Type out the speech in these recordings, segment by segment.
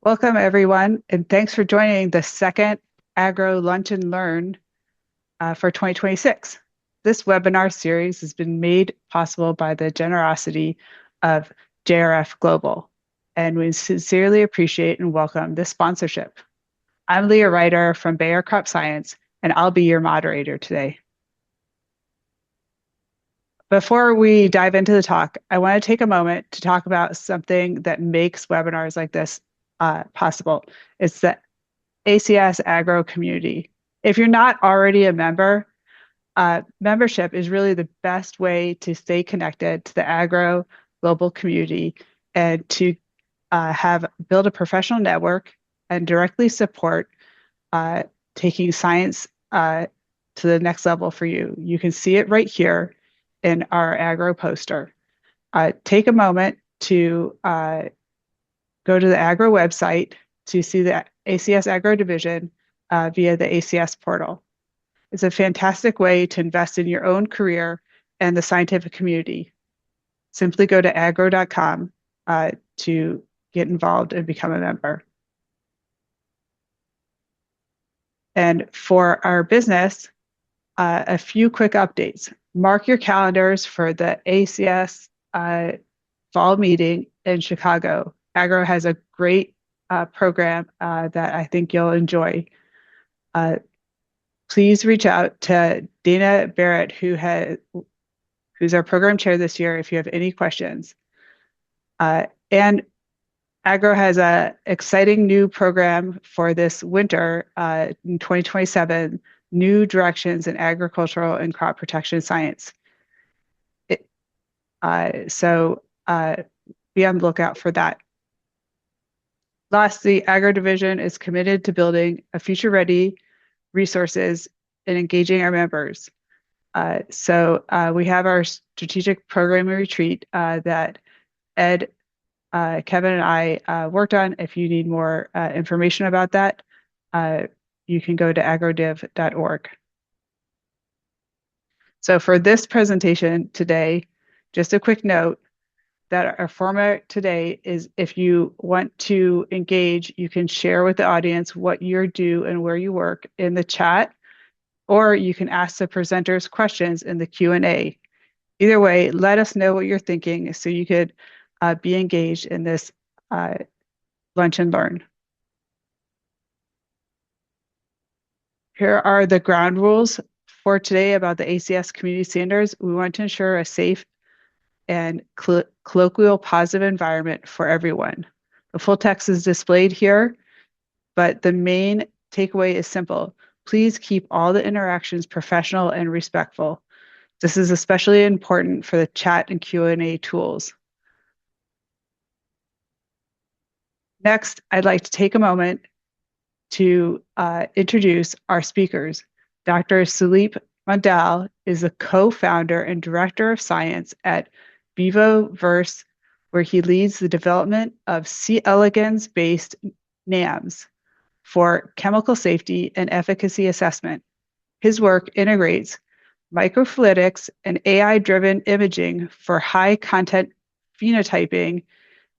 Welcome, everyone, and thanks for joining the second Agro Lunch and Learn for 2026. This webinar series has been made possible by the generosity of JRF Global, and we sincerely appreciate and welcome this sponsorship. I'm Leah Riter from Bayer Cropscience, and I'll be your moderator today. Before we dive into the talk, I want to take a moment to talk about something that makes webinars like this possible. It's the ACS Agro community. If you're not already a member, membership is really the best way to stay connected to the agro global community and to build a professional network and directly support taking science to the next level for you. You can see it right here in our agro poster. Take a moment to go to the agro website to see the ACS Agro Division via the ACS portal. It's a fantastic way to invest in your own career and the scientific community. Simply go to agro.com to get involved and become a member. And for our business, a few quick updates. Mark your calendars for the ACS fall meeting in Chicago. Agro has a great program that I think you'll enjoy. Please reach out to Dana Barrett, who's our program chair this year, if you have any questions. And Agro has an exciting new program for this winter in 2027, New Directions in Agricultural and Crop Protection Science. So be on the lookout for that. Lastly, Agro Division is committed to building a future-ready resources and engaging our members. So we have our strategic programming retreat that Ed, Kevin, and I worked on. If you need more information about that, you can go to agrodiv.org. So for this presentation today, just a quick note that our format today is if you want to engage, you can share with the audience what you do and where you work in the chat, or you can ask the presenters questions in the Q&A. Either way, let us know what you're thinking so you could be engaged in this lunch and learn. Here are the ground rules for today about the ACS community standards. We want to ensure a safe and colloquial positive environment for everyone. The full text is displayed here, but the main takeaway is simple. Please keep all the interactions professional and respectful. This is especially important for the chat and Q&A tools. Next, I'd like to take a moment to introduce our speakers. Dr. Sudip Mondal is the co-founder and director of science at vivoVerse, where he leads the development of elegans-based NAMs for chemical safety and efficacy assessment. His work integrates microfluidics and AI-driven imaging for high-content phenotyping,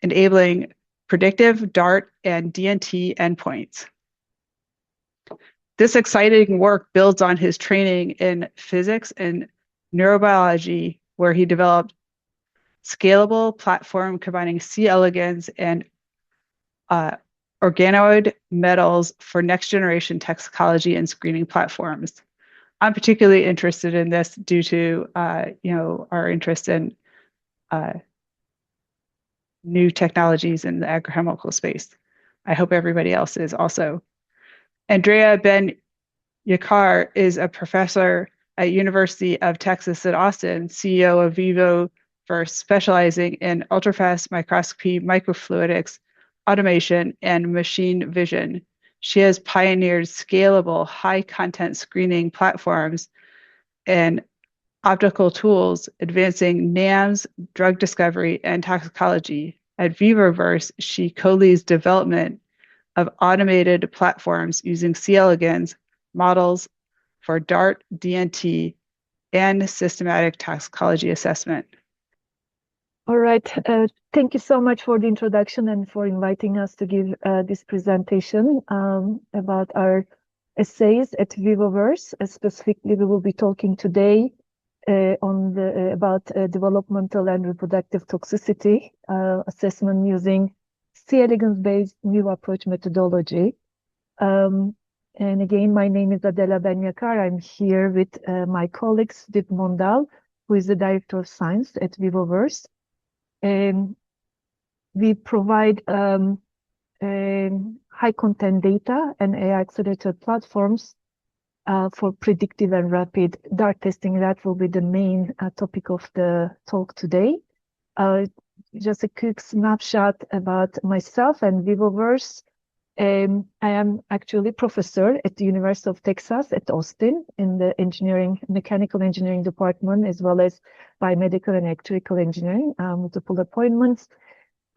enabling predictive DART and DNT endpoints. This exciting work builds on his training in physics and neurobiology, where he developed scalable platform combining C. elegans and organoid metals for next generation toxicology and screening platforms. I'm particularly interested in this due to our interest in new technologies in the agrochemical space. I hope everybody else is also. Andrea Ben-Yakar is a professor at University of Texas at Austin, CEO of vivoVerse, specializing in ultrafast microscopy, microfluidics, automation, and machine vision. She has pioneered scalable, high-content screening platforms and optical tools, advancing NAMs, drug discovery, and toxicology. At vivoVerse, she co-leads development of automated platforms using C. elegans models for DART, DNT, and systematic toxicology assessment. All right. Thank you so much for the introduction and for inviting us to give this presentation about our essays at vivoVerse. Specifically, we will be talking today about developmental and reproductive toxicity assessment using elegans-based new approach methodology. And again, my name is Adela Ben-Yakar. I'm here with my colleague Sudip Mondal, who is the Director of Science at vivoVerse. We provide high content data and AI accelerated platforms for predictive and rapid DART testing. That will be the main topic of the talk today. Just a quick snapshot about myself and vivoVerse. I am actually professor at the University of Texas at Austin in the mechanical engineering department, as well as biomedical and electrical engineering, multiple appointments.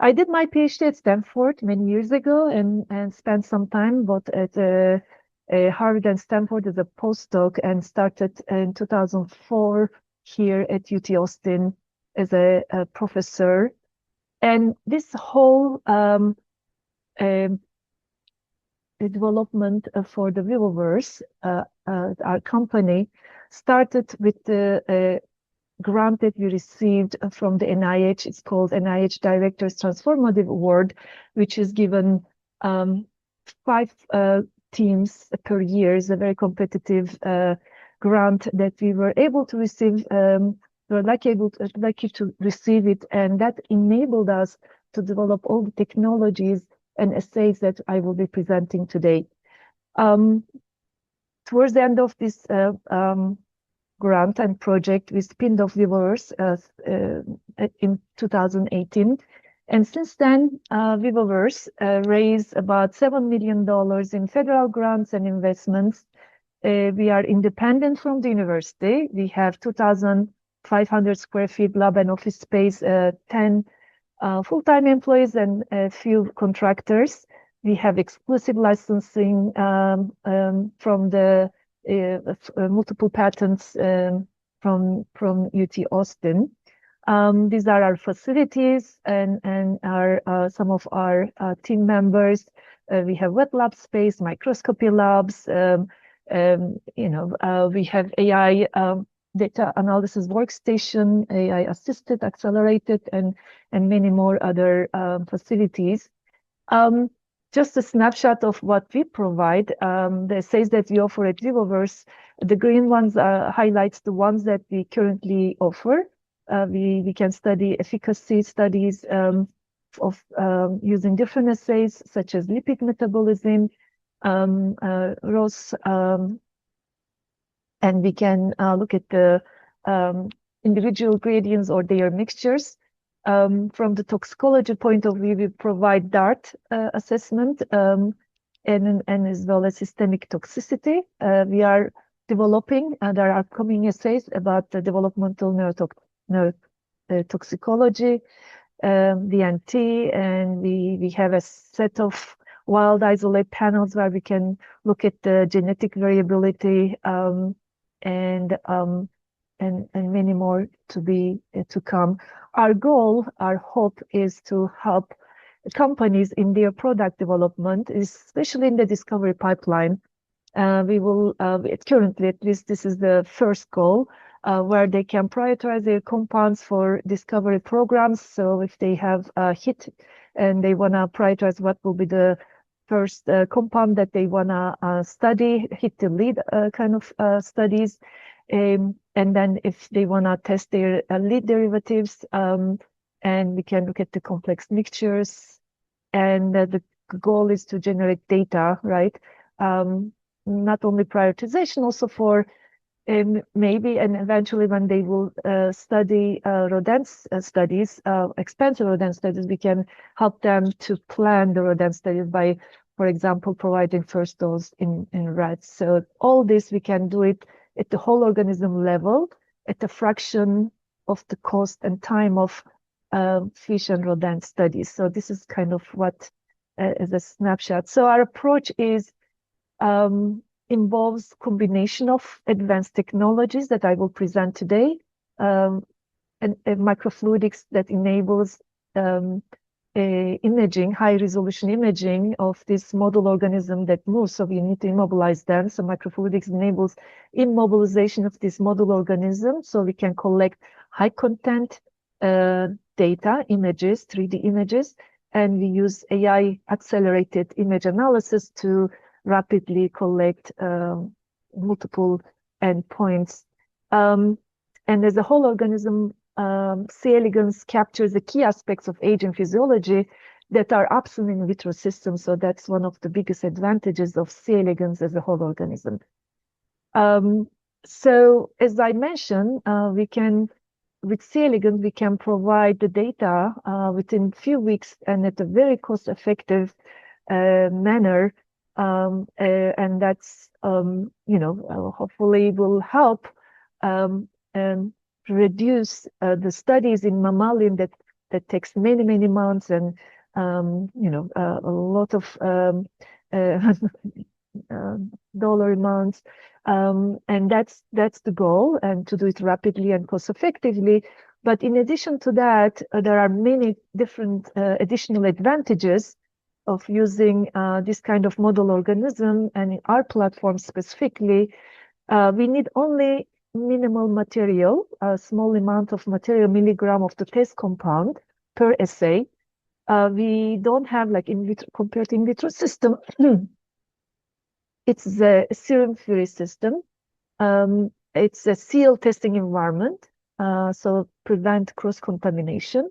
I did my PhD at Stanford many years ago and spent some time both at Harvard and Stanford as a postdoc, and started in 2004 here at UT Austin as a professor. And this whole development for the vivoVerse, our company, started with the grant that we received from the NIH. It's called NIH Director's Transformative Award, which is given 5 teams per year. It's a very competitive grant that we were able to receive. We were lucky to receive it, and that enabled us to develop all the technologies and assays that I will be presenting today. Towards the end of this grant and project, we spinned off vivoVerse in 2018. And since then, vivoVerse raised about $7 million in federal grants and investments. We are independent from the university. We have 2,500 square feet lab and office space, 10 full-time employees and a few contractors. We have exclusive licensing from the multiple patents from UT Austin. These are our facilities and our some of our team members. We have wet lab space, microscopy labs. We have AI data analysis workstation, AI assisted, accelerated, and many more other facilities. Just a snapshot of what we provide. The assays that we offer at vivoVerse, the green ones highlights the ones that we currently offer. We can study efficacy studies of using different assays such as lipid metabolism, ROS, and we can look at the individual gradients or their mixtures. From the toxicology point of view, we provide DART assessment and as well as systemic toxicity. We are developing, there are upcoming essays about the developmental neurotoxicology, DNT, and we have a set of wild isolate panels where we can look at the genetic variability and many more to come. Our goal, our hope is to help companies in their product development, especially in the discovery pipeline. We will, currently, at least this is the first goal, where they can prioritize their compounds for discovery programs. So if they have a hit and they want to prioritize what will be the first compound that they want to study, hit the lead kind of studies. And then if they want to test their lead derivatives, and we can look at the complex mixtures, and the goal is to generate data, right? Not only prioritization, also for maybe and eventually when they will study rodent studies, expensive rodent studies, we can help them to plan the rodent studies by, for example, providing first dose in rats. So all this, we can do it at the whole organism level, at a fraction of the cost and time of fish and rodent studies. So this is kind of what is a snapshot. So our approach is involves combination of advanced technologies that I will present today, microfluidics that enables imaging, high resolution imaging of this model organism that moves. So we need to immobilize them. So microfluidics enables immobilization of this model organism, so we can collect high content data, images, 3D images, and we use AI accelerated image analysis to rapidly collect multiple endpoints. And as a whole organism, C. elegans captures the key aspects of age and physiology that are absent in vitro systems. So that's one of the biggest advantages of C. elegans as a whole organism. So as I mentioned, with C. elegans, we can provide the data within a few weeks and at a very cost-effective manner. And that's, hopefully will help reduce the studies in mammalian that takes many, many months and, a lot of dollar amounts. And that's the goal, and to do it rapidly and cost effectively. But in addition to that, there are many different additional advantages of using this kind of model organism. And in our platform specifically, we need only minimal material, a small amount of material, milligram of the test compound per assay. We don't have like in vitro, compared to in vitro system. It's the serum-free system. It's a sealed testing environment, so prevent cross-contamination.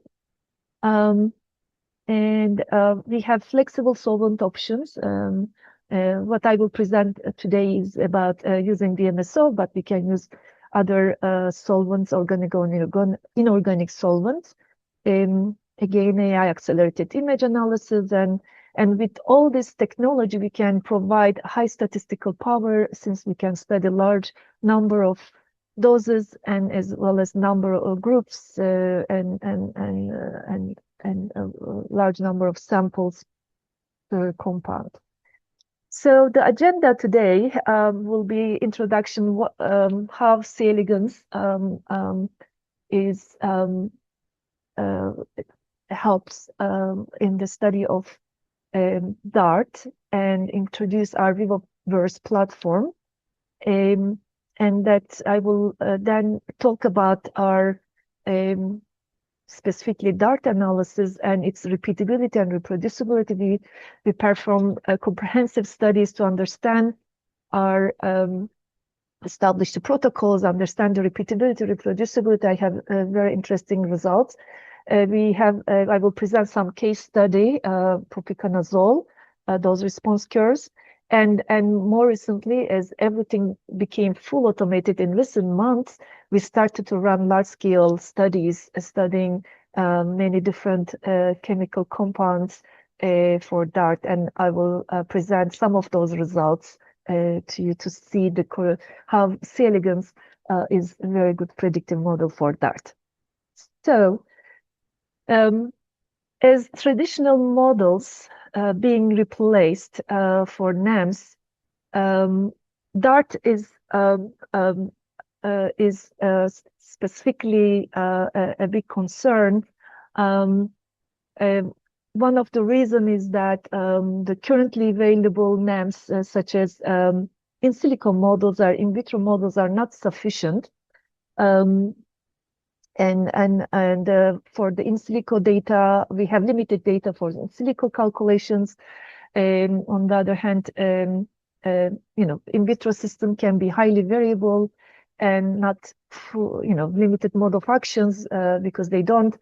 And we have flexible solvent options. What I will present today is about using DMSO, but we can use other solvents, organic or inorganic solvents. Again, AI accelerated image analysis, and with all this technology, we can provide high statistical power, since we can study large number of doses and as well as number of groups and a large number of samples per compound. So the agenda today will be introduction, how C. elegans helps in the study of DART, and introduce our vivoVerse platform. And that I will then talk about our specifically DART analysis and its repeatability and reproducibility. We perform comprehensive studies to understand our establish the protocols, understand the repeatability, reproducibility. I have very interesting results. I will present some case study, propiconazole, those response curves. And more recently, as everything became full automated in recent months, we started to run large-scale studies, studying many different chemical compounds for DART. And I will present some of those results to you to see how C. elegans is a very good predictive model for DART. So, as traditional models being replaced for NAMs, DART is specifically a big concern. One of the reasons is that the currently available NAMs, such as in silico models or in vitro models, are not sufficient. And for the in silico data, we have limited data for in silico calculations. On the other hand, in vitro system can be highly variable and not limited mode of actions because they don't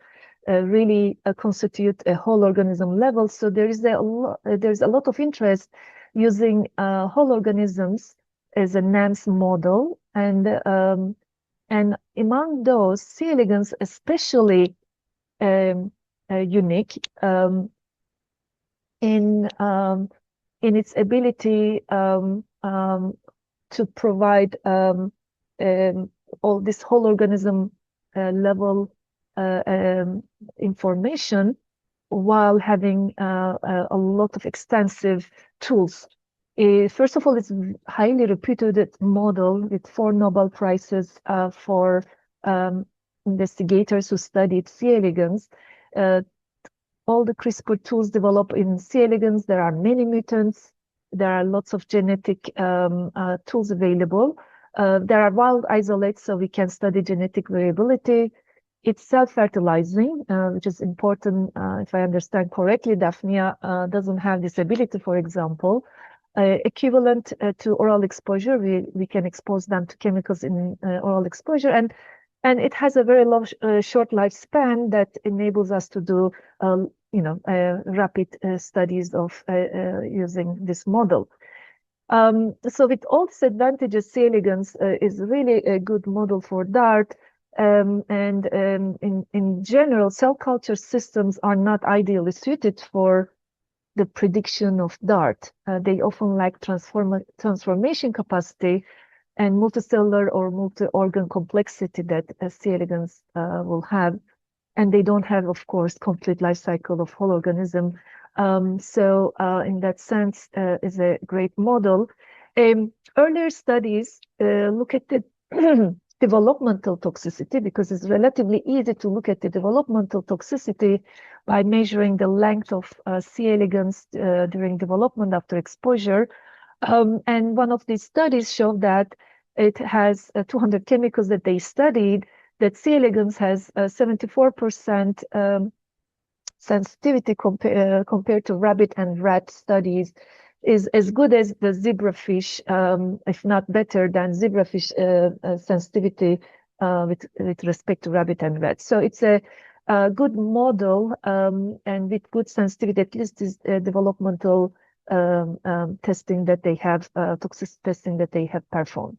really constitute a whole organism level. So there's a lot of interest using whole organisms as a NAMS model, and among those, C. elegans especially unique in its ability to provide all this whole organism level information while having a lot of extensive tools. First of all, it's a highly reputed model with 4 Nobel Prizes for investigators who studied C. elegans. All the CRISPR tools developed in C. elegans, there are many mutants. There are lots of genetic tools available. There are wild isolates, so we can study genetic variability. It's self-fertilizing, which is important. If I understand correctly, Daphnia doesn't have this ability, for example. Equivalent to oral exposure, we can expose them to chemicals in oral exposure, and it has a very long, short lifespan that enables us to do, rapid studies of using this model. So with all these advantages, C. elegans is really a good model for DART. In general, cell culture systems are not ideally suited for the prediction of DART. They often lack transformation capacity and multicellular or multi-organ complexity that C. elegans will have. And they don't have, of course, complete life cycle of whole organism. So in that sense, is a great model. Earlier studies look at the developmental toxicity, because it's relatively easy to look at the developmental toxicity by measuring the length of C. elegans during development after exposure. And one of these studies showed that it has 200 chemicals that they studied, that C. elegans has 74% sensitivity compared to rabbit and rat studies, is as good as the zebrafish, if not better than zebrafish sensitivity with respect to rabbit and rat. So it's a good model, and with good sensitivity, at least is developmental testing that they have, toxicity testing that they have performed.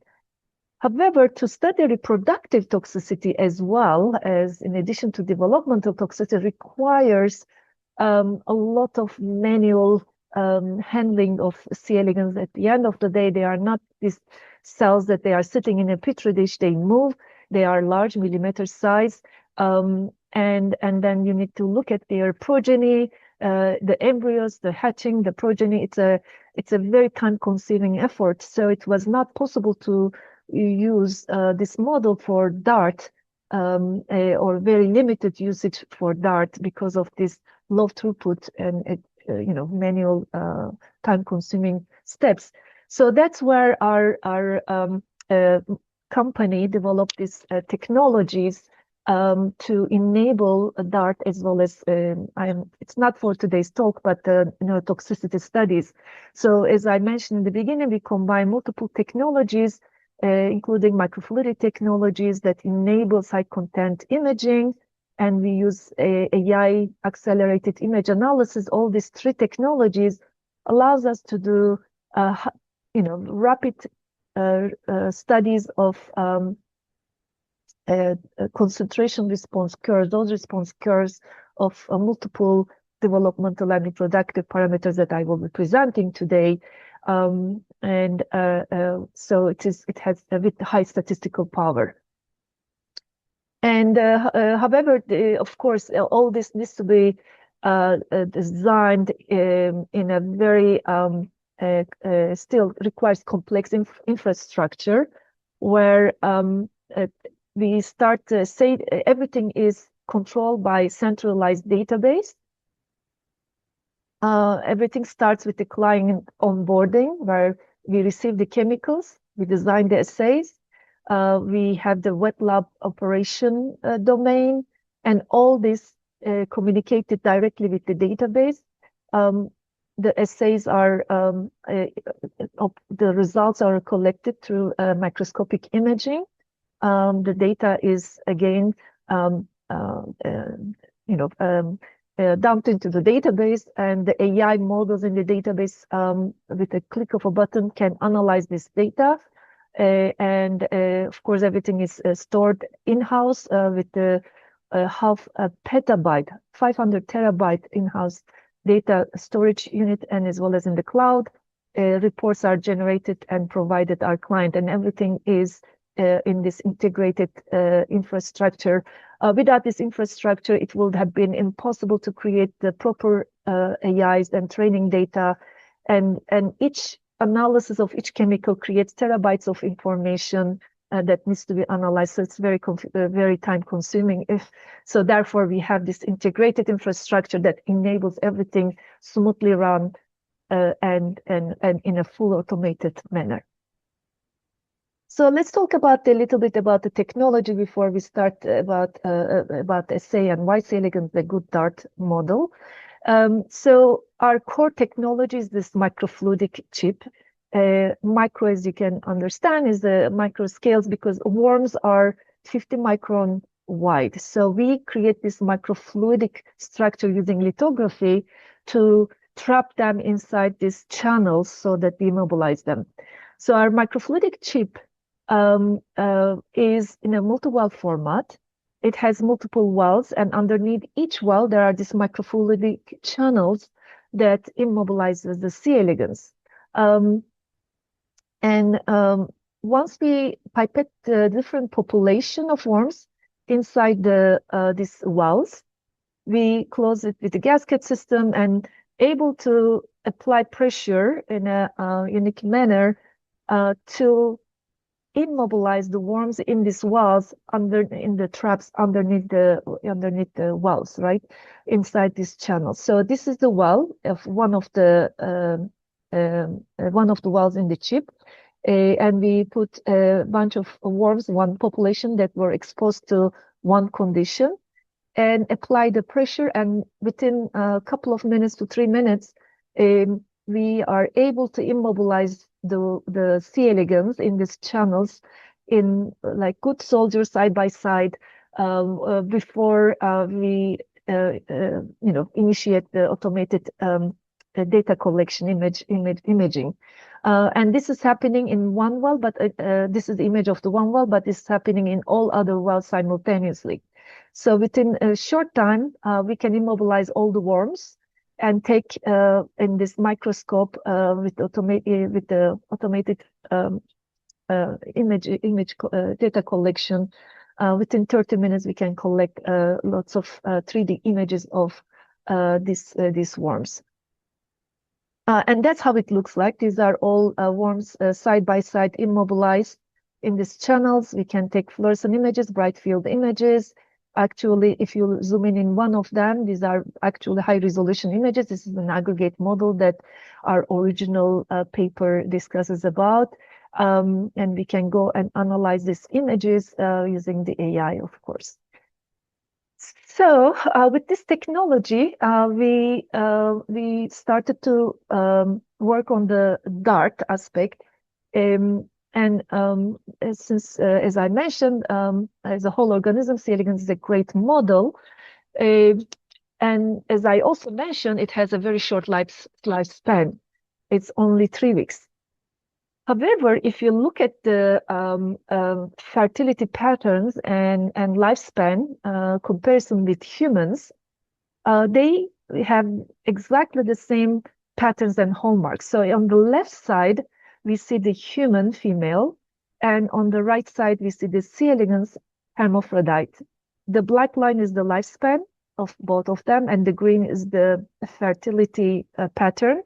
However, to study reproductive toxicity as well as in addition to developmental toxicity requires a lot of manual handling of C. elegans. At the end of the day, they are not these cells that they are sitting in a petri dish. They move. They are large, millimeter size, and then you need to look at their progeny, the embryos, the hatching, the progeny. It's a very time-consuming effort. So it was not possible to use this model for DART, or very limited usage for DART because of this low throughput and manual time-consuming steps. So that's where our company developed these technologies to enable DART, as well as it's not for today's talk, but toxicity studies. So as I mentioned in the beginning, we combine multiple technologies, including microfluidic technologies that enables high content imaging, and we use AI accelerated image analysis. All these three technologies allows us to do rapid studies of concentration response curves, those response curves of multiple developmental and reproductive parameters that I will be presenting today. So it has a bit high statistical power. And however, of course, all this needs to be designed in a very still requires complex infrastructure, where we start to say everything is controlled by centralized database. Everything starts with the client onboarding, where we receive the chemicals, we design the assays, we have the wet lab operation domain, and all this communicated directly with the database. The assays are, the results are collected through microscopic imaging. The data is again, dumped into the database, and the AI models in the database, with a click of a button, can analyze this data. Of course, everything is stored in-house with the half a petabyte, 500 terabyte in-house data storage unit, and as well as in the cloud. Reports are generated and provided our client, and everything is in this integrated infrastructure. Without this infrastructure, it would have been impossible to create the proper AIs and training data, and each analysis of each chemical creates terabytes of information that needs to be analyzed. So it's very time consuming. So therefore we have this integrated infrastructure that enables everything smoothly run and in a full automated manner. So let's talk about a little bit about the technology before we start about assay and why C. elegans the good DART model. So our core technology is this microfluidic chip. Micro, as you can understand, is the micro scales because worms are 50 micron wide. So we create this microfluidic structure using lithography to trap them inside these channels so that we immobilize them. So our microfluidic chip is in a multi-well format. It has multiple wells, and underneath each well, there are these microfluidic channels that immobilizes the C. elegans. Once we pipette the different population of worms inside these wells, we close it with the gasket system and able to apply pressure in a unique manner to immobilize the worms in these wells in the traps underneath the wells, right inside this channel. So this is the well of one of the wells in the chip, and we put a bunch of worms, one population that were exposed to one condition, and apply the pressure. And within a couple of minutes to 3 minutes, we are able to immobilize the C. elegans in these channels in like good soldiers side by side before we initiate the automated data collection imaging. And this is happening in one well, but this is the image of the one well, but it's happening in all other wells simultaneously. So within a short time, we can immobilize all the worms and take in this microscope with the automated image data collection. Within 30 minutes, we can collect lots of 3D images of these worms. And that's how it looks like. These are all worms side by side immobilized in these channels. We can take fluorescent images, bright field images. Actually, if you zoom in one of them, these are actually high resolution images. This is an aggregate model that our original paper discusses about. And we can go and analyze these images using the AI, of course. So with this technology, we started to work on the DART aspect. Since, as I mentioned, as a whole organism, C. elegans is a great model. And as I also mentioned, it has a very short lifespan. It's only 3 weeks. However, if you look at the fertility patterns and lifespan comparison with humans, they have exactly the same patterns and hallmarks. So on the left side, we see the human female, and on the right side, we see the C. elegans hermaphrodite. The black line is the lifespan of both of them, and the green is the fertility pattern.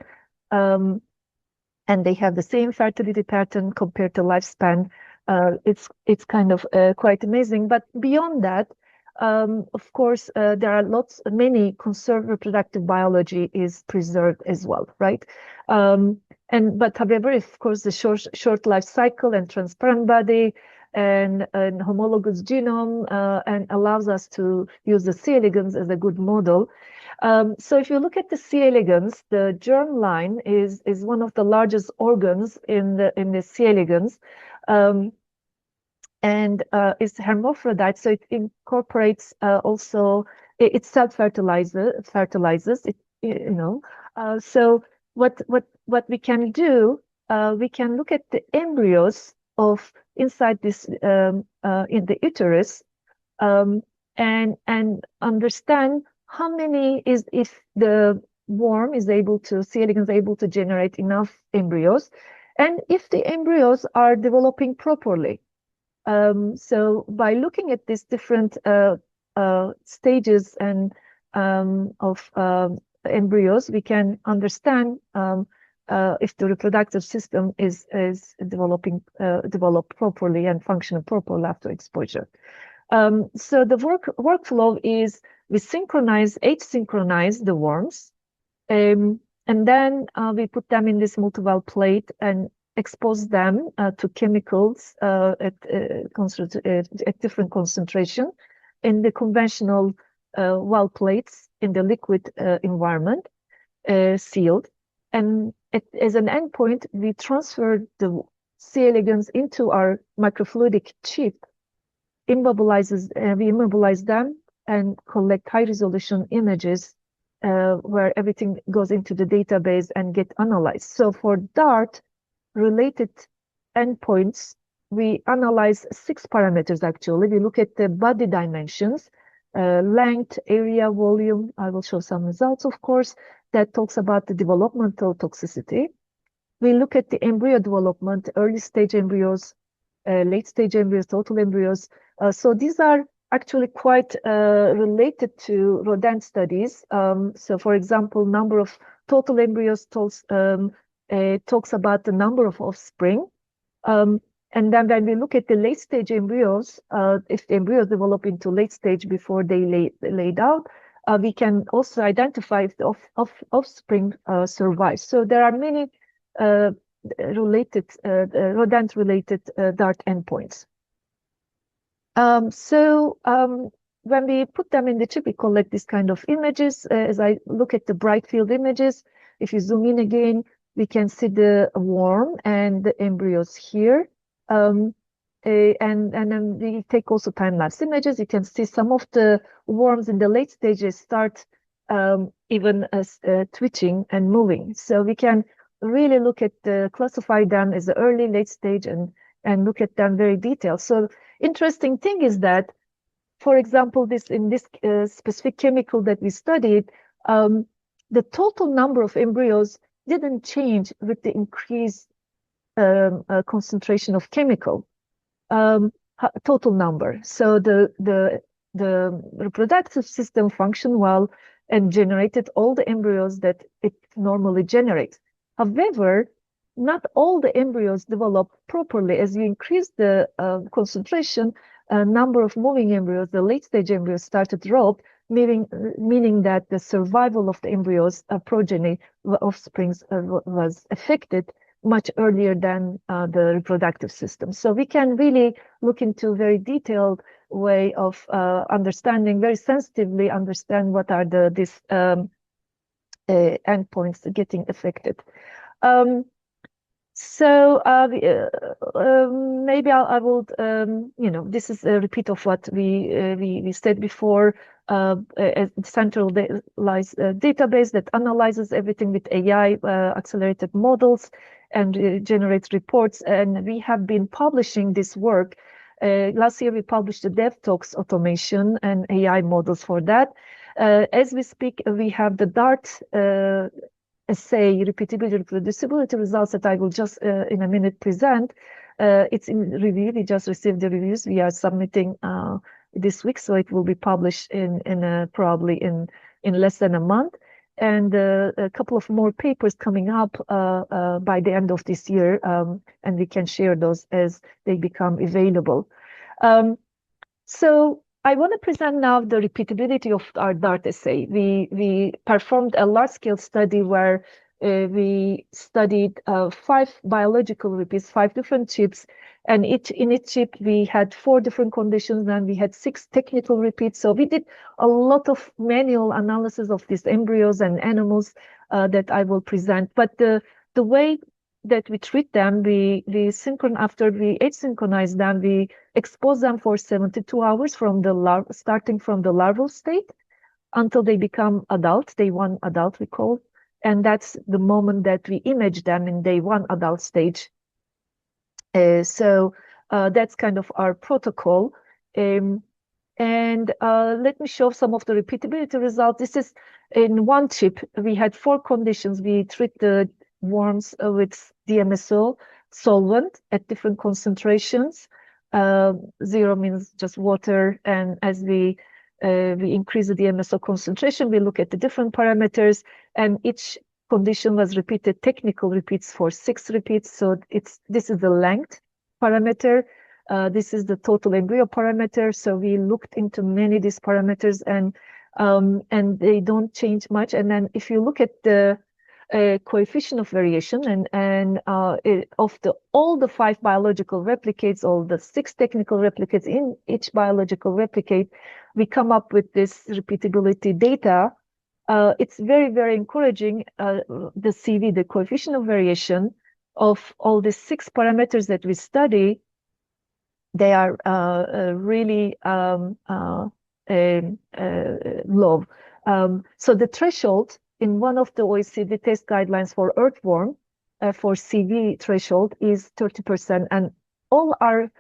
And they have the same fertility pattern compared to lifespan. It's kind of quite amazing. But beyond that, of course, there are many conserved reproductive biology is preserved as well, right? But however, of course, the short life cycle and transparent body and homologous genome and allows us to use the C. elegans as a good model. So if you look at the C. elegans, the germ line is one of the largest organs in the C. elegans. And it's hermaphrodite, so it incorporates also it self-fertilizes it, so what we can do, we can look at the embryos of inside this in the uterus and understand how many if the worm is able to, C. elegans able to generate enough embryos, and if the embryos are developing properly. So by looking at these different stages and of embryos, we can understand if the reproductive system is developed properly and functioning properly after exposure. So the workflow is we synchronize the worms, and then we put them in this multi-well plate and expose them to chemicals at different concentration in the conventional well plates in the liquid environment, sealed. And as an endpoint, we transfer the C. elegans into our microfluidic chip, we immobilize them and collect high-resolution images where everything goes into the database and get analyzed. So for DART-related endpoints, we analyze 6 parameters, actually. We look at the body dimensions, length, area, volume. I will show some results, of course, that talks about the developmental toxicity. We look at the embryo development, early stage embryos, late stage embryos, total embryos. So these are actually quite related to rodent studies. So for example, number of total embryos talks about the number of offspring. And then when we look at the late stage embryos, if the embryos develop into late stage before they laid out, we can also identify if the offspring survives. So there are many rodent-related DART endpoints. When we put them in the chip, we collect this kind of images. As I look at the bright field images, if you zoom in again, we can see the worm and the embryos here. And then we take also time-lapse images. You can see some of the worms in the late stages start even as twitching and moving. So we can really look at classify them as the early, late stage and look at them very detailed. So interesting thing is that, for example, in this specific chemical that we studied, the total number of embryos didn't change with the increased concentration of chemical. Total number. So the reproductive system functioned well and generated all the embryos that it normally generates. However, not all the embryos develop properly. As you increase the concentration, number of moving embryos, the late stage embryos start to drop, meaning that the survival of the embryos, progeny, offsprings was affected much earlier than the reproductive system. So we can really look into a very detailed way of understanding, very sensitively understand what are these endpoints getting affected. Maybe I will, this is a repeat of what we said before, a centralized database that analyzes everything with AI, accelerated models, and generates reports. And we have been publishing this work. Last year, we published the DevTox automation and AI models for that. As we speak, we have the DART assay, repeatability, reproducibility results that I will just in a minute present. It's in review. We just received the reviews. We are submitting this week, so it will be published probably in less than a month. And a couple of more papers coming up by the end of this year, and we can share those as they become available. So I want to present now the repeatability of our DART assay. We performed a large-scale study where we studied 5 biological repeats, 5 different chips, and in each chip we had 4 different conditions, and we had 6 technical repeats. So we did a lot of manual analysis of these embryos and animals that I will present. But the way that we treat them, after we asynchronize them, we expose them for 72 hours starting from the larval state until they become adult, day 1 adult we call, and that's the moment that we image them in day 1 adult stage. So that's kind of our protocol. And let me show some of the repeatability results. This is in one chip. We had 4 conditions. We treat the worms with DMSO solvent at different concentrations. 0 means just water, and as we increase the DMSO concentration, we look at the different parameters, and each condition was repeated, technical repeats for 6 repeats. So this is the length parameter. This is the total embryo parameter. So we looked into many of these parameters, and they don't change much. And then if you look at the coefficient of variation and of all the 5 biological replicates, all the 6 technical replicates in each biological replicate, we come up with this repeatability data. It's very, very encouraging. The CV, the coefficient of variation of all the 6 parameters that we study, they are really low. So the threshold in one of the OECD test guidelines for earthworm for CV threshold is 30%, and all our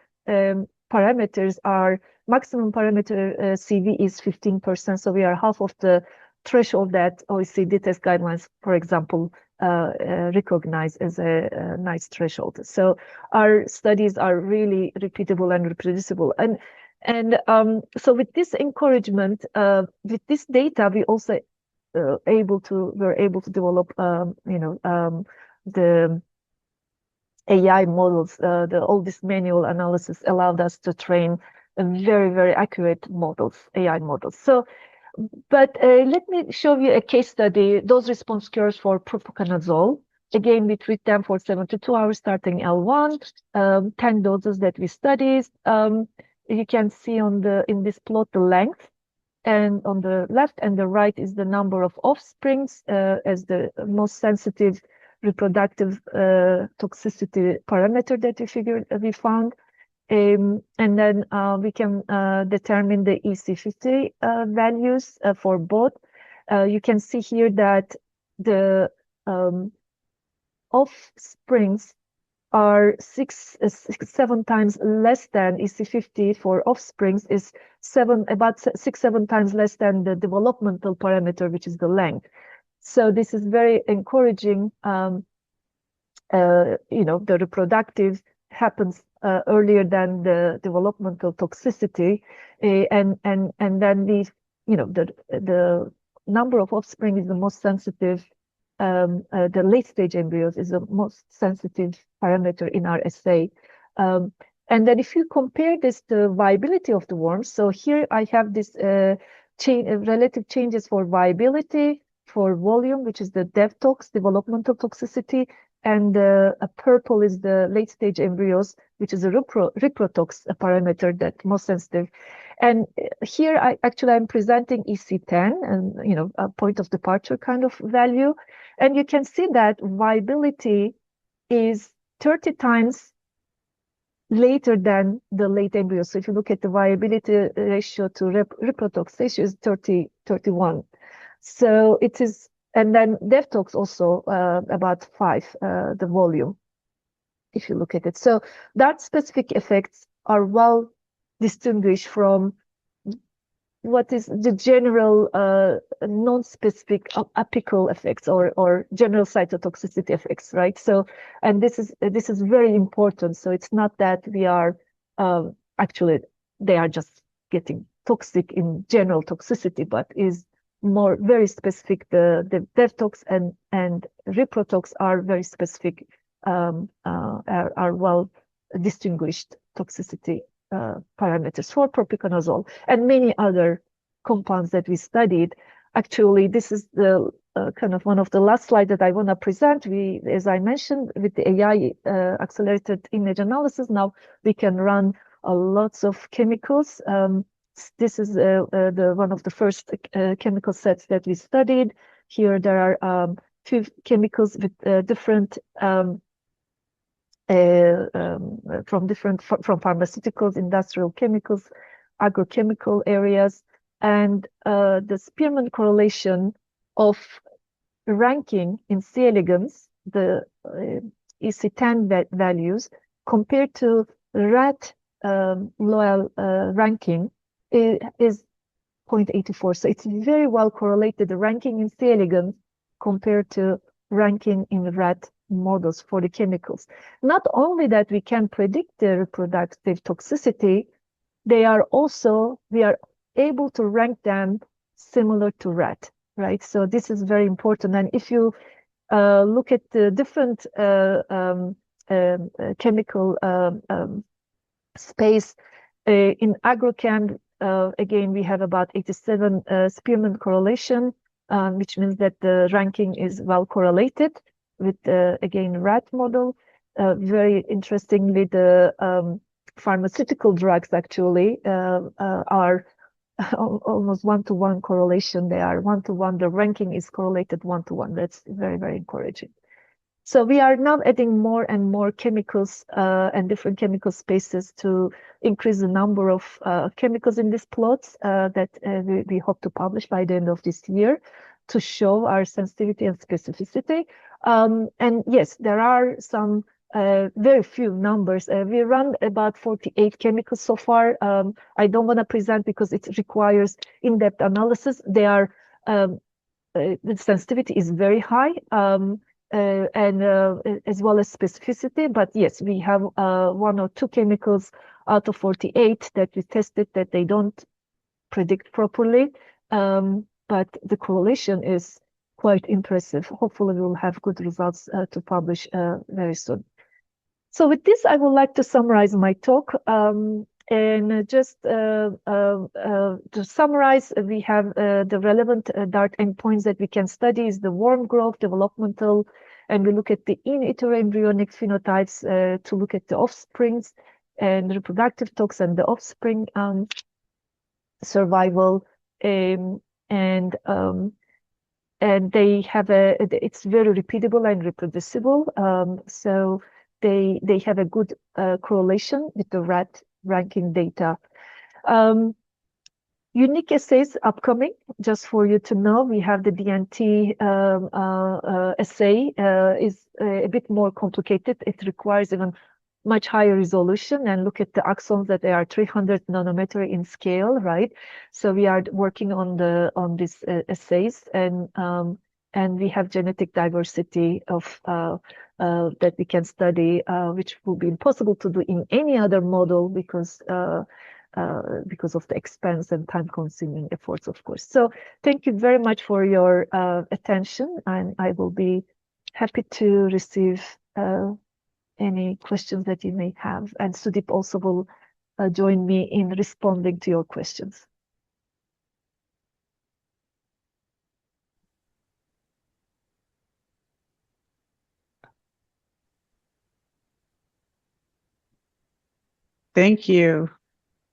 parameters are maximum parameter CV is 15%. So we are half of the threshold that OECD test guidelines, for example, recognize as a nice threshold. So our studies are really repeatable and reproducible. And so with this encouragement, with this data, we also were able to develop, the AI models. All this manual analysis allowed us to train very, very accurate models, AI models. So, but let me show you a case study, dose response curves for propiconazole. Again, we treat them for 72 hours starting L1, 10 doses that we studied. You can see in this plot the length, and on the left and the right is the number of offsprings as the most sensitive reproductive toxicity parameter that we found. And then we can determine the EC50 values for both. You can see here that the offsprings are 7 times less than EC50 for offsprings is about 7 times less than the developmental parameter, which is the length. So this is very encouraging. The reproductive happens earlier than the developmental toxicity, and then the number of offspring is the most sensitive. The late stage embryos is the most sensitive parameter in our assay. And then if you compare this to viability of the worms, so here I have this relative changes for viability, for volume, which is the DevTox, developmental toxicity, and purple is the late stage embryos, which is a reprotox parameter that most sensitive. And here I'm presenting EC10 and a point of departure kind of value, and you can see that viability is 30 times later than the late embryo. So if you look at the viability ratio to reprotox ratio is 31. So it is, and then DevTox also about 5, the volume, if you look at it. So that specific effects are well distinguished from what is the general non-specific apical effects or general cytotoxicity effects, right? So, and this is very important. So it's not that we are actually they are just getting toxic in general toxicity, but is more very specific. The DevTox and reprotox are very specific, are well distinguished toxicity parameters for propiconazole and many other compounds that we studied. Actually, this is the kind of one of the last slides that I want to present. We, as I mentioned, with the AI accelerated image analysis, now we can run lots of chemicals. This is the one of the first chemical sets that we studied. Here there are 2 chemicals with different from pharmaceuticals, industrial chemicals, agrochemical areas, and the Spearman correlation of ranking in C. elegans, the EC10 values compared to rat Loyal ranking is 0.84. So it's very well correlated, the ranking in C. elegans compared to ranking in rat models for the chemicals. Not only that we can predict the reproductive toxicity, we are able to rank them similar to rat, right? So this is very important. And if you look at the different chemical space. In agrochem, again, we have about 87 Spearman correlation, which means that the ranking is well correlated with, again, rat model. Very interestingly, the pharmaceutical drugs actually are almost one-to-one correlation. They are one-to-one. The ranking is correlated one-to-one. That's very, very encouraging. So we are now adding more and more chemicals and different chemical spaces to increase the number of chemicals in these plots that we hope to publish by the end of this year to show our sensitivity and specificity. And yes, there are some very few numbers. We run about 48 chemicals so far. I don't want to present because it requires in-depth analysis. They are the sensitivity is very high. And as well as specificity. But yes, we have 1 or 2 chemicals out of 48 that we tested that they don't predict properly. But the correlation is quite impressive. Hopefully we'll have good results to publish very soon. So with this, I would like to summarize my talk. And just to summarize, we have the relevant DART endpoints that we can study is the worm growth, developmental, and we look at the in utero embryonic phenotypes to look at the offsprings and reproductive tox and the offspring survival. And they have it's very repeatable and reproducible. So they have a good correlation with the rat ranking data. Unique assays upcoming, just for you to know, we have the DNT assay is a bit more complicated. It requires even much higher resolution and look at the axons that they are 300 nanometer in scale, right? So we are working on these assays and we have genetic diversity of that we can study, which will be impossible to do in any other model because of the expense and time-consuming efforts, of course. So thank you very much for your attention, and I will be happy to receive any questions that you may have. And Sudip also will join me in responding to your questions. Thank you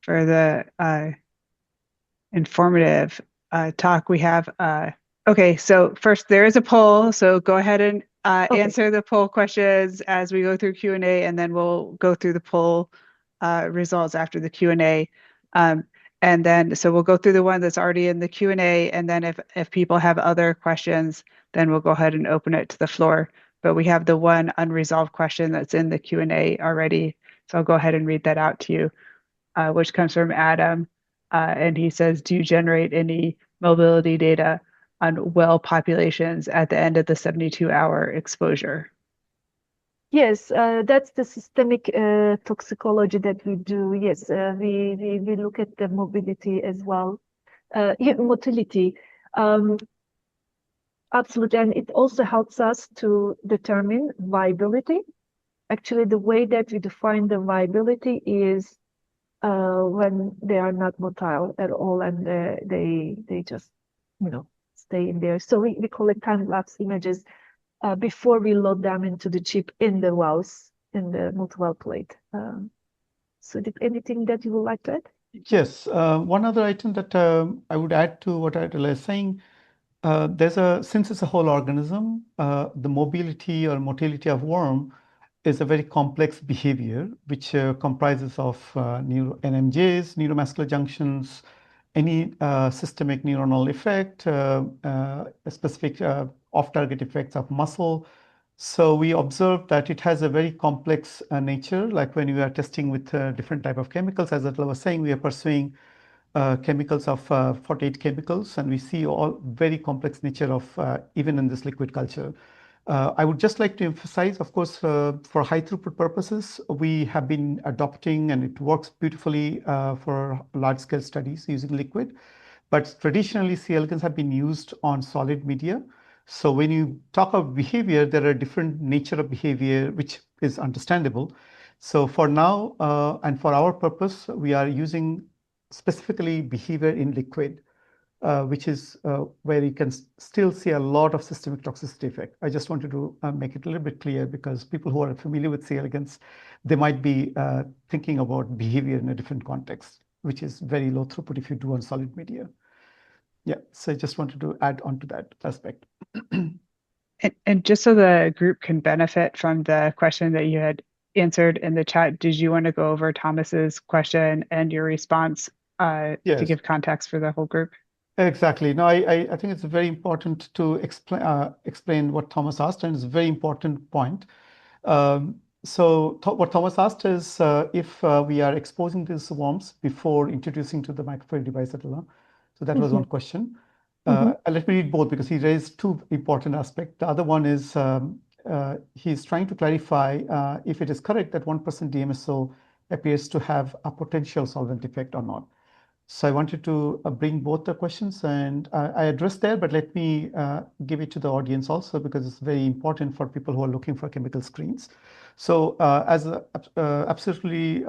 for the informative talk. We have, okay, so first there is a poll, so go ahead and answer the poll questions as we go through Q&A, and then we'll go through the poll results after the Q&A. And then, so we'll go through the one that's already in the Q&A, and then if people have other questions, then we'll go ahead and open it to the floor. But we have the one unresolved question that's in the Q&A already. So I'll go ahead and read that out to you, which comes from Adam. And he says, do you generate any mobility data on well populations at the end of the 72-hour exposure? Yes, that's the systemic toxicology that we do. Yes, we look at the mobility as well. Motility. Absolutely. And it also helps us to determine viability. Actually, the way that we define the viability is when they are not motile at all and they just, stay in there. So we collect time-lapse images before we load them into the chip in the wells, in the multi-well plate. So did anything that you would like to add? Yes, one other item that I would add to what Adela is saying, since it's a whole organism, the mobility or motility of worm is a very complex behavior, which comprises of NMJs, neuromuscular junctions, any systemic neuronal effect, specific off-target effects of muscle. So we observed that it has a very complex nature, like when we are testing with different type of chemicals. As Adela was saying, we are pursuing chemicals of 48 chemicals, and we see all very complex nature of even in this liquid culture. I would just like to emphasize, of course, for high throughput purposes, we have been adopting, and it works beautifully for large scale studies using liquid. But traditionally, C. elegans have been used on solid media. So when you talk of behavior, there are different nature of behavior, which is understandable. So for now, and for our purpose, we are using specifically behavior in liquid, which is where you can still see a lot of systemic toxicity effect. I just wanted to make it a little bit clear because people who are familiar with C. elegans, they might be thinking about behavior in a different context, which is very low throughput if you do on solid media. Yeah, so I just wanted to add on to that aspect. And just so the group can benefit from the question that you had answered in the chat, did you want to go over Thomas's question and your response to Yes, give context for the whole group? exactly. No, I think it's very important to explain what Thomas asked, and it's a very important point. So what Thomas asked is if we are exposing these worms before introducing to the microfluidic device, Adela. So that was one question. Let me read both because he raised two important aspects. The other one is he's trying to clarify if it is correct that 1% DMSO appears to have a potential solvent effect or not. So I wanted to bring both the questions, and I addressed there, but let me give it to the audience also because it's very important for people who are looking for chemical screens. So absolutely,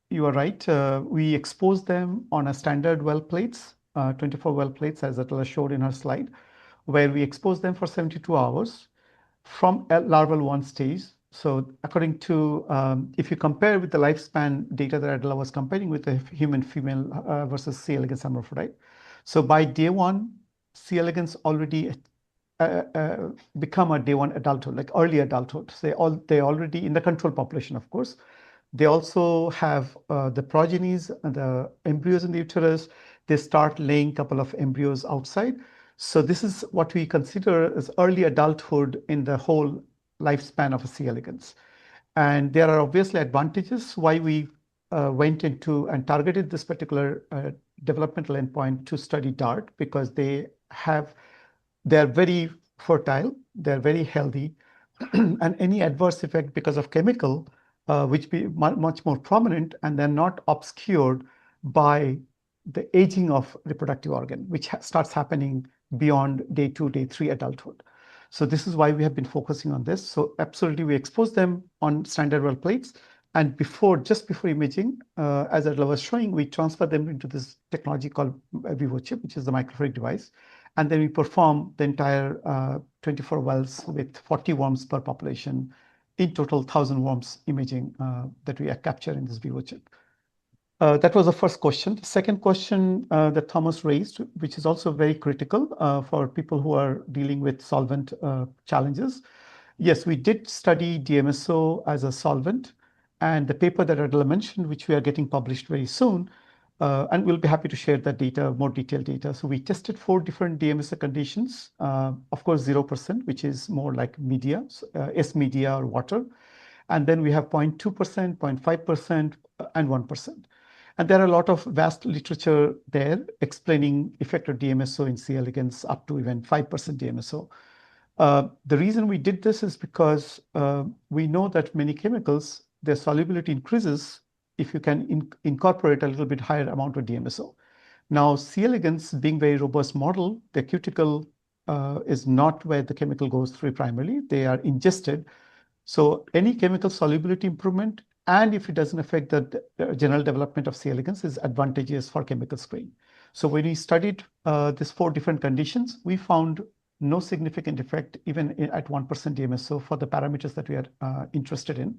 you are right. We expose them on a standard well plates, 24 well plates, as Adela showed in her slide, where we expose them for 72 hours from a larval 1 stage. So according to, if you compare with the lifespan data that Adela was comparing with the human female versus C. elegans hermaphrodite. So by day 1, C. elegans already become a day 1 adulthood, like early adulthood. So they already in the control population, of course. They also have the progenies, the embryos in the uterus. They start laying a couple of embryos outside. So this is what we consider as early adulthood in the whole lifespan of a C. elegans. And there are obviously advantages why we went into and targeted this particular developmental endpoint to study DART, because they are very fertile, they're very healthy, and any adverse effect because of chemical, which be much more prominent, and they're not obscured by the aging of reproductive organ, which starts happening beyond day 2, day 3 adulthood. So this is why we have been focusing on this. So absolutely, we expose them on standard well plates, and just before imaging, as Adela was showing, we transfer them into this technology called vivoChip, which is the microfluidic device, and then we perform the entire 24 wells with 40 worms per population. In total, 1,000 worms imaging that we capture in this vivoChip. That was the first question. The second question that Thomas raised, which is also very critical for people who are dealing with solvent challenges. Yes, we did study DMSO as a solvent, and the paper that Adela mentioned, which we are getting published very soon, and we'll be happy to share that data, more detailed data. So we tested 4 different DMSO conditions. Of course, 0%, which is more like media, S media or water. And then we have 0.2%, 0.5%, and 1%. And there are a lot of vast literature there explaining effect of DMSO in C. elegans up to even 5% DMSO. The reason we did this is because we know that many chemicals, their solubility increases if you can incorporate a little bit higher amount of DMSO. Now, C. elegans being very robust model, the cuticle is not where the chemical goes through primarily. They are ingested. So any chemical solubility improvement, and if it doesn't affect the general development of C. elegans, is advantageous for chemical screen. So when we studied these 4 different conditions, we found no significant effect even at 1% DMSO for the parameters that we are interested in.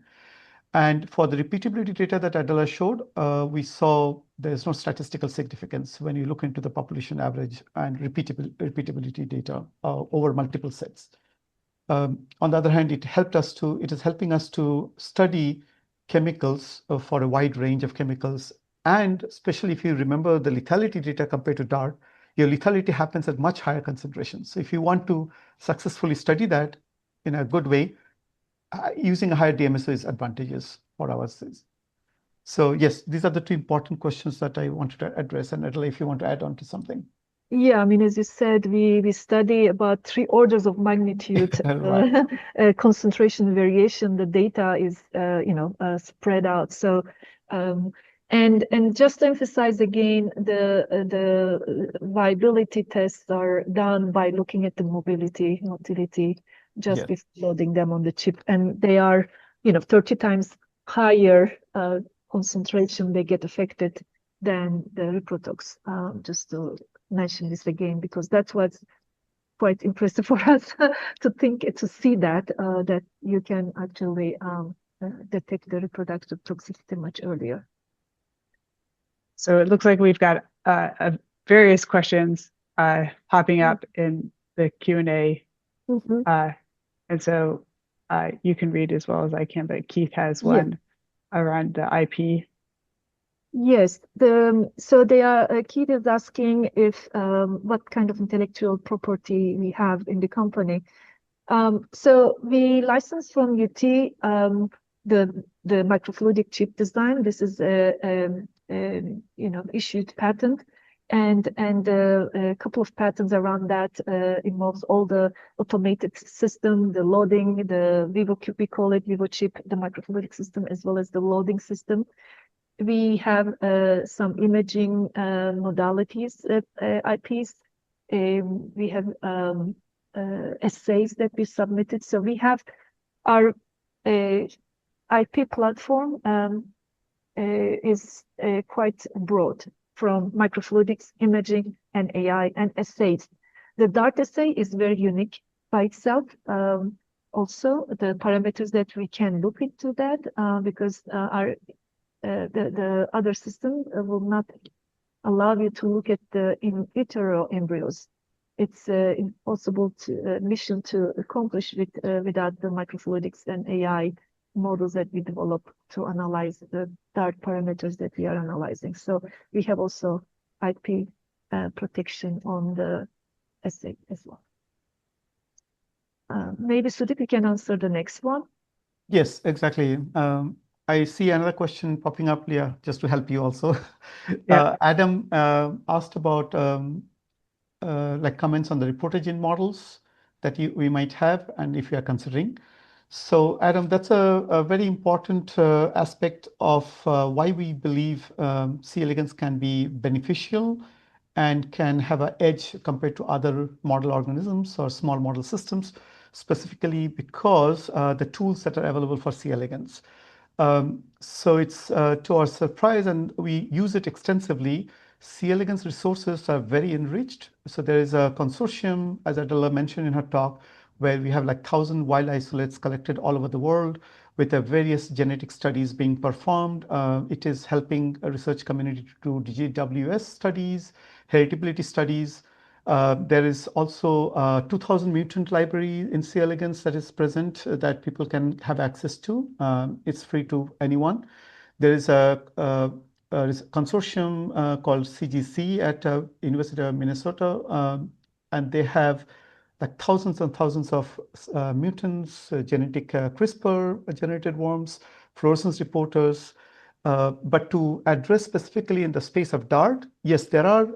And for the repeatability data that Adela showed, we saw there's no statistical significance when you look into the population average and repeatability data over multiple sets. On the other hand, it is helping us to study chemicals for a wide range of chemicals. And especially if you remember the lethality data compared to DART, your lethality happens at much higher concentrations. So if you want to successfully study that in a good way, using a higher DMSO is advantageous for ours. So yes, these are the 2 important questions that I wanted to address. And Adela, if you want to add on to something. Yeah, I mean, as you said, we study about 3 orders of magnitude Right. concentration variation. The data is, spread out. So And just to emphasize again, the viability tests are done by looking at the motility, just Yes. before loading them on the chip, and they are, 30 times higher concentration they get affected than the reprotox. Just to mention this again, because that's what's quite impressive for us to see that you can actually detect the reproductive toxicity much earlier. So it looks like we've got various questions popping up in the Q&A. And so you can read as well as I can, but Keith has one around the IP. Yes, Keith is asking if what kind of intellectual property we have in the company. So we licensed from UT the microfluidic chip design. This is a issued patent, and a couple of patents around that involves all the automated system, the loading, the we call it vivoChip, the microfluidic system, as well as the loading system. We have some imaging modalities IPs. We have assays that we submitted. So we have our IP platform is quite broad, from microfluidics, imaging, and AI, and assays. The DART assay is very unique by itself. Also, the parameters that we can look into that because the other system will not allow you to look at the in vitro embryos. It's impossible mission to accomplish without the microfluidics and AI models that we develop to analyze the DART parameters that we are analyzing. So we have also IP protection on the assay as well. Maybe Sudip, you can answer the next one. Yes, exactly. I see another question popping up, Leah, just to help you also. Adam asked about like comments on the reprotogen models that we might have, and if you are considering. So, Adam, that's a very important aspect of why we believe C. elegans can be beneficial and can have an edge compared to other model organisms or small model systems, specifically because the tools that are available for C. elegans. So it's to our surprise, and we use it extensively. C. elegans resources are very enriched. So there is a consortium, as Adela mentioned in her talk, where we have like 1,000 wild isolates collected all over the world with various genetic studies being performed. It is helping a research community to do GWS studies, heritability studies. There is also a 2,000 mutant library in C. elegans that is present that people can have access to. It's free to anyone. There is a consortium called CGC at University of Minnesota, and they have like thousands and thousands of mutants, genetic CRISPR-generated worms, fluorescence reporters. But to address specifically in the space of DART, yes, there are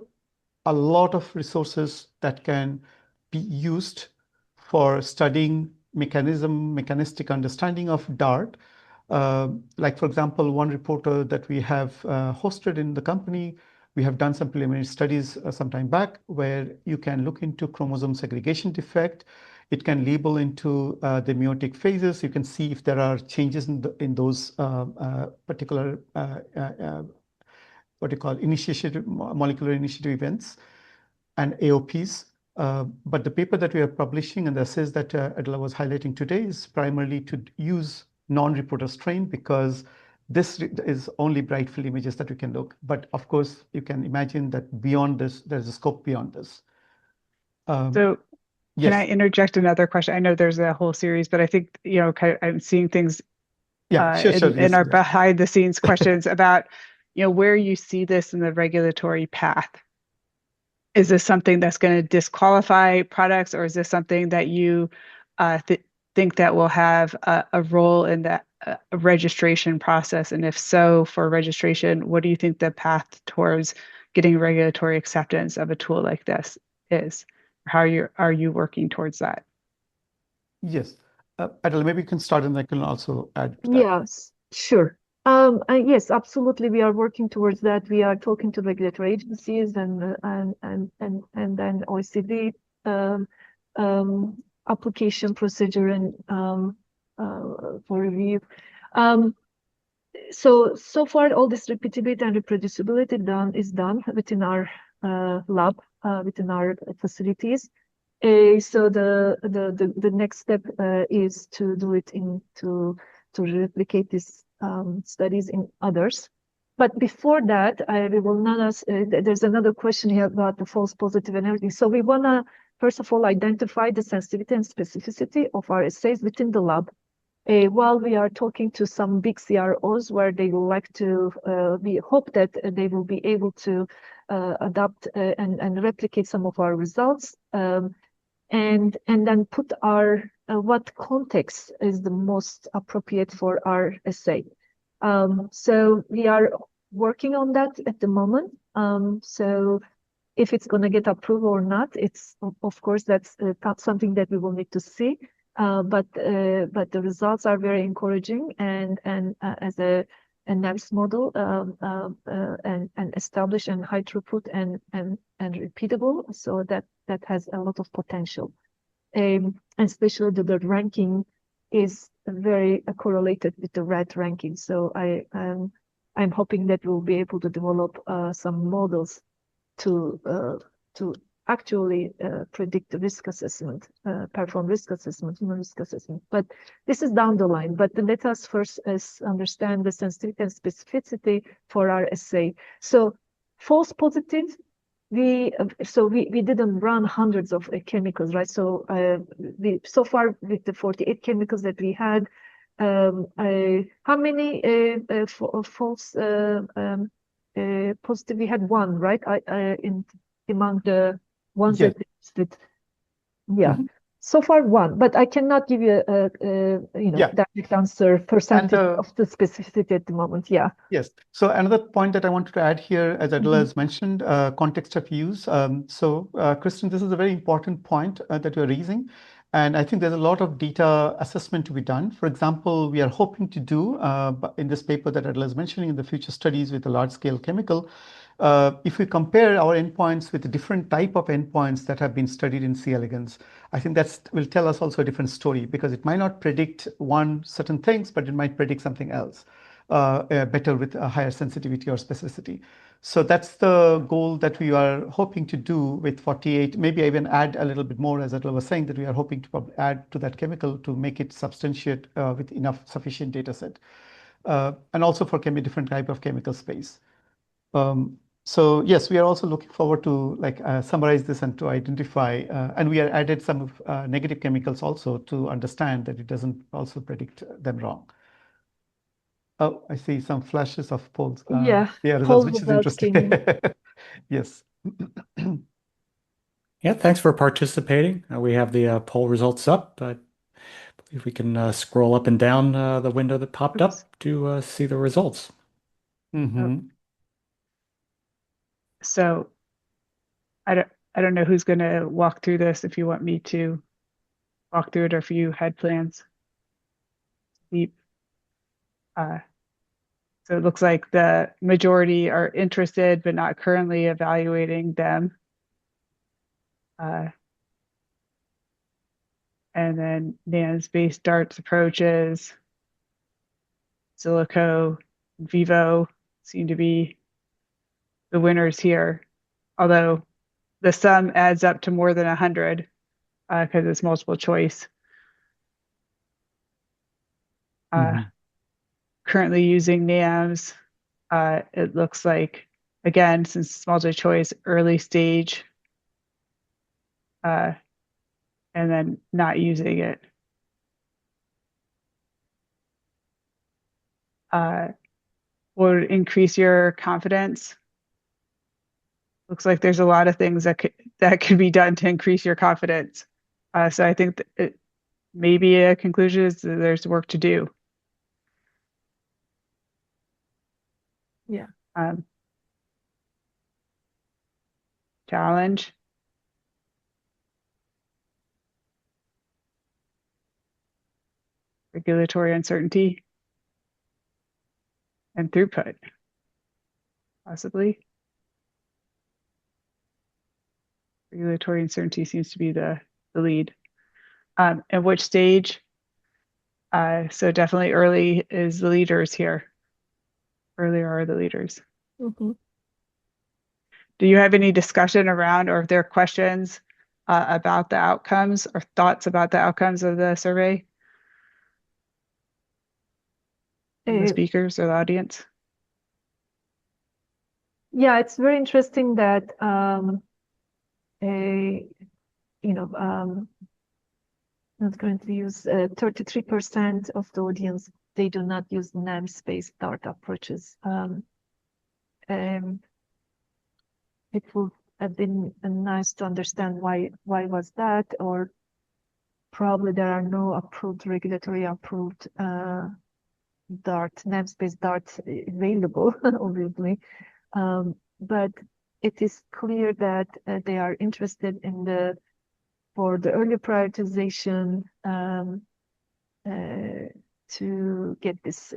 a lot of resources that can be used for studying mechanistic understanding of DART. Like, for example, one reporter that we have hosted in the company, we have done some preliminary studies some time back where you can look into chromosome segregation defect. It can label into the meiotic phases. You can see if there are changes in those particular what you call molecular initiative events and AOPs. But the paper that we are publishing and the essays that Adela was highlighting today is primarily to use non-reporter strain, because this is only bright field images that we can look. But of course, you can imagine that beyond this, there's a scope beyond this. So can I interject another question? I know there's a whole series, but I think, I'm seeing things in our behind the scenes questions about, where you see this in the regulatory path. Is this something that's going to disqualify products, or is this something that you think that will have a role in that registration process? And if so, for registration, what do you think the path towards getting regulatory acceptance of a tool like this is? How are you working towards that? Yes. Adela, maybe you can start and I can also add to that. Yes, sure. Yes, absolutely. We are working towards that. We are talking to regulatory agencies and then OECD um, application procedure and for review. So far, all this repeatability and reproducibility is done within our lab, within our facilities. So the next step is to do it to replicate these studies in others. But before that, we will not ask, there's another question here about the false positive and everything. So we want to, first of all, identify the sensitivity and specificity of our assays within the lab. While we are talking to some big CROs where they would like to, we hope that they will be able to adapt and replicate some of our results. And then put our what context is the most appropriate for our assay. So we are working on that at the moment. So if it's going to get approved or not, it's of course that's not something that we will need to see. But the results are very encouraging and as a NAMS model and established and high throughput and repeatable, so that has a lot of potential. And especially the ranking is very correlated with the rat ranking. So I'm hoping that we'll be able to develop some models to actually predict the risk assessment, perform risk assessment, human risk assessment. But this is down the line. But let us first understand the sensitivity and specificity for our assay. So false positive, we didn't run hundreds of chemicals, right? So so far with the 48 chemicals that we had, how many false positive? We had one, right? Among the ones Yes. that they listed. Yeah. Mhm. So far one, but I cannot give you a Yeah. direct answer percentage And of the specificity at the moment. Yeah. yes. So another point that I wanted to add here, as Adela has mentioned, context of use. Kristen, this is a very important point that you're raising. And I think there's a lot of data assessment to be done. For example, we are hoping to do in this paper that Adela is mentioning in the future studies with a large-scale chemical, if we compare our endpoints with the different type of endpoints that have been studied in C. elegans, I think that will tell us also a different story because it might not predict one certain things, but it might predict something else better with a higher sensitivity or specificity. So that's the goal that we are hoping to do with 48. Maybe I even add a little bit more, as Adela was saying, that we are hoping to add to that chemical to make it substantiate with enough sufficient data set. And also for different type of chemical space. So yes, we are also looking forward to summarize this and to identify, and we are added some of negative chemicals also to understand that it doesn't also predict them wrong. Oh, I see some flashes of polls. Yeah. Results, Poll which is results interesting. came in. Yes. Yeah, thanks for participating. We have the poll results up. I believe we can scroll up and down the window that popped Oops. up to see the results. So I don't know who's going to walk through this. If you want me to walk through it, or if you had plans. Deep. So it looks like the majority are interested but not currently evaluating them. And then NAMS-based DARTs approaches, Silico, Vivo seem to be the winners here. Although the sum adds up to more than 100 because it's multiple choice. Currently using NAMS, it looks like, again, since it's multi-choice, early stage, and then not using it. Would increase your confidence. Looks like there's a lot of things that could be done to increase your confidence. So I think that maybe a conclusion is that there's work to do. Yeah. Challenge. Regulatory uncertainty. and throughput, possibly. Regulatory uncertainty seems to be the lead. And which stage? So definitely early is the leaders here. Earlier are the leaders. Mm-hmm. Do you have any discussion around, or if there are questions about the outcomes or thoughts about the outcomes of the survey? From the speakers or the audience? Yeah, it's very interesting that I'm going to use 33% of the audience, they do not use NAMS-based dart approaches. It would have been nice to understand why was that, or probably there are no regulatory approved NAMS-based darts available, obviously. But it is clear that they are interested in for the early prioritization to get this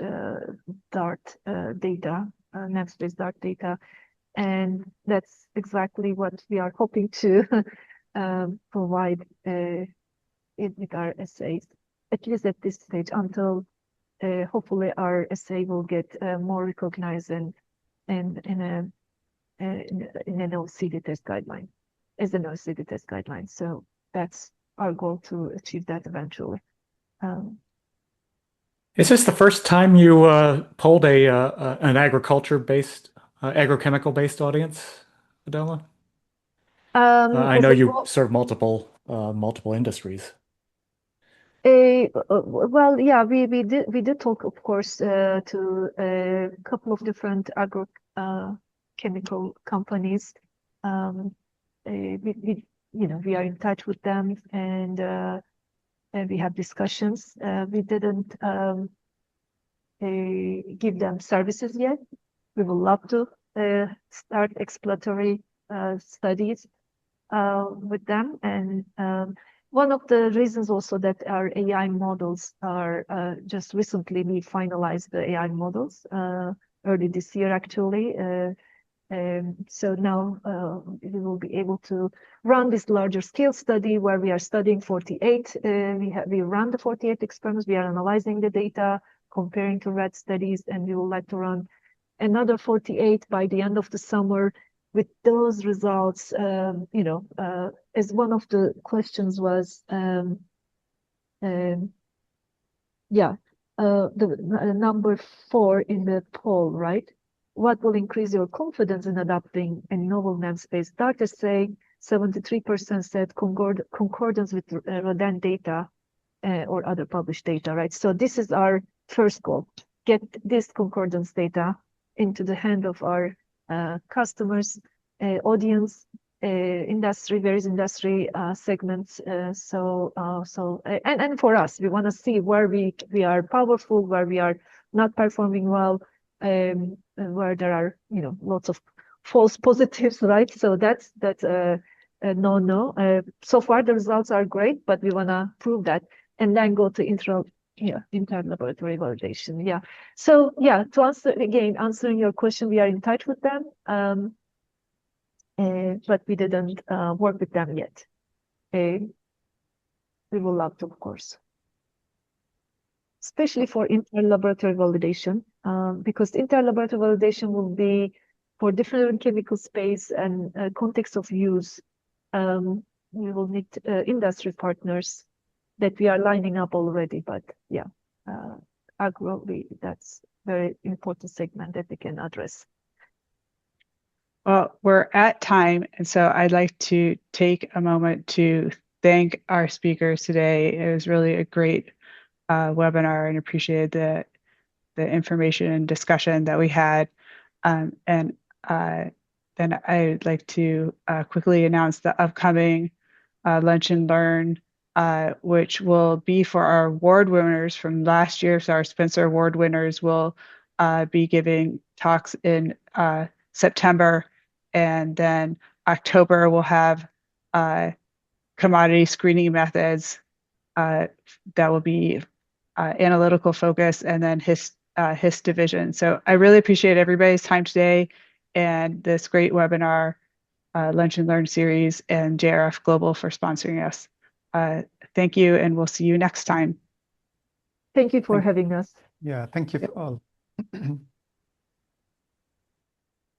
DART data, NAMS-based DART data. And that's exactly what we are hoping to provide with our assays, at least at this stage, until hopefully our assay will get more recognized and in an OECD test guideline, as an OECD test guideline. So that's our goal, to achieve that eventually. Is this the first time you polled an agriculture-based, agrochemical-based audience, Adela? I know you serve multiple industries. Well, yeah, we did talk, of course, to a couple of different agrochemical companies. We are in touch with them, and we have discussions. We didn't give them services yet. We would love to start exploratory studies with them. And one of the reasons also that our AI models are just recently, we finalized the AI models early this year, actually. So now we will be able to run this larger scale study where we are studying 48. We run the 48 experiments. We are analyzing the data, comparing to rat studies, and we would like to run another 48 by the end of the summer. With those results, as one of the questions was, the number 4 in the poll, right? What will increase your confidence in adopting a novel NAMS-based data assay? 73% said concordance with rodent data or other published data, right? So this is our first goal: get this concordance data into the hand of our customers, audience, industry, various industry segments. And for us, we want to see where we are powerful, where we are not performing well, where there are lots of false positives, right? So that's a no. So far the results are great, but we want to prove that, and then go to inter-laboratory validation. Yeah. So yeah, to answering your question, we are in touch with them, but we didn't work with them yet. We will love to, of course, especially for inter-laboratory validation, because inter-laboratory validation will be for different chemical space and context of use. We will need industry partners that we are lining up already, but yeah, that's very important segment that we can address. Well, we're at time, and so I'd like to take a moment to thank our speakers today. It was really a great webinar, and appreciated the information and discussion that we had. And then I'd like to quickly announce the upcoming Lunch and Learn, which will be for our award winners from last year. So our Spencer Award winners will be giving talks in September, and then October we'll have commodity screening methods that will be analytical focus, and then HIST division. So I really appreciate everybody's time today and this great webinar, Lunch and Learn series, and JRF Global for sponsoring us. Thank you, and we'll see you next time. Thank you for having us. Yeah, thank you Yep. all.